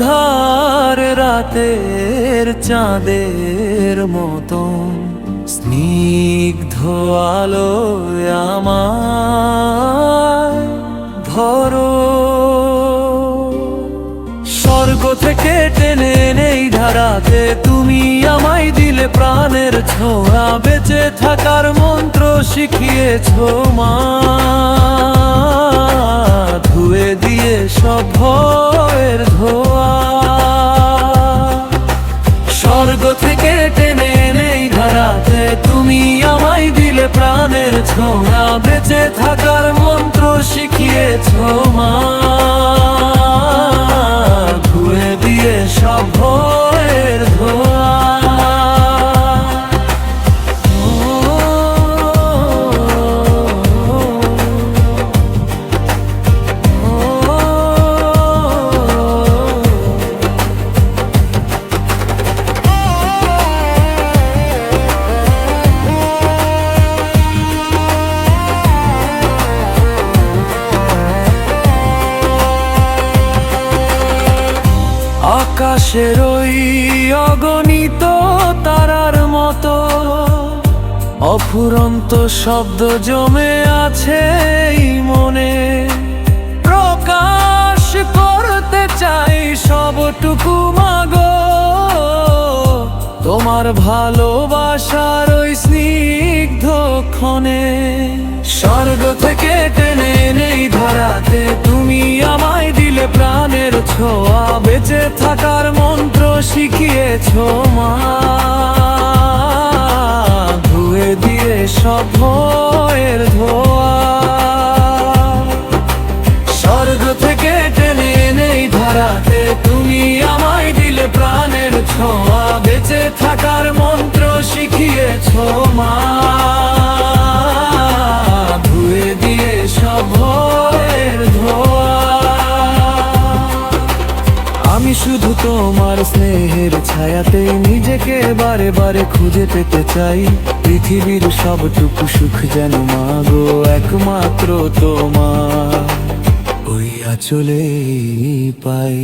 অন্ধকার রাতের চাঁদের মতন স্নিগ্ধ আলোয় আমায় ধরো। স্বর্গ থেকে টেনে নেই ধারাতে তুমি আমায় দিলে প্রাণের ছোঁয়া, বেঁচে থাকার মন্ত্র শিখিয়েছো মা, ধুয়ে দিয়ে সব ভয়ের ধোয়া। স্বর্গ থেকে টেনে নেই ধারাতে তুমি আমায় দিলে প্রাণের ছোঁয়া, বেঁচে থাকার মন্ত্র শিখিয়েছো মা, ধুয়ে দিয়ে সব ভয়ের ধোয়া। আকাশের ওই অগণিত তারার মতো অফুরন্ত শব্দ জমে আছে এই মনে, প্রকাশ করতে চাই সবটুকু মাগো, তোমার ভালোবাসার ওই স্নিগ্ধ ক্ষণে। স্বর্গ থেকে টেনে নেই ধরাতে তুমি আমায় দিলে প্রাণের ছোঁয়া, বেঁচে থাকার মন্ত্র শিখিয়েছো মা, ধুয়ে দিয়ে সব ভয়ের ধোয়া। স্বর্গ থেকে টেনে নেই ধরাতে তুমি আমায় দিলে প্রাণের ছোঁয়া, বেঁচে থাকার মন্ত্র শিখিয়েছো মা, ধুয়ে দিয়ে সব ভয়ের ধোয়া। আমি শুধু তোমার স্নেহের ছায়াতে নিজেকে বারে বারে খুঁজে পেতে চাই, পৃথিবীর সবটুকু সুখ যেন মাগো একমাত্র তোমার ওই আঁচলেই পাই।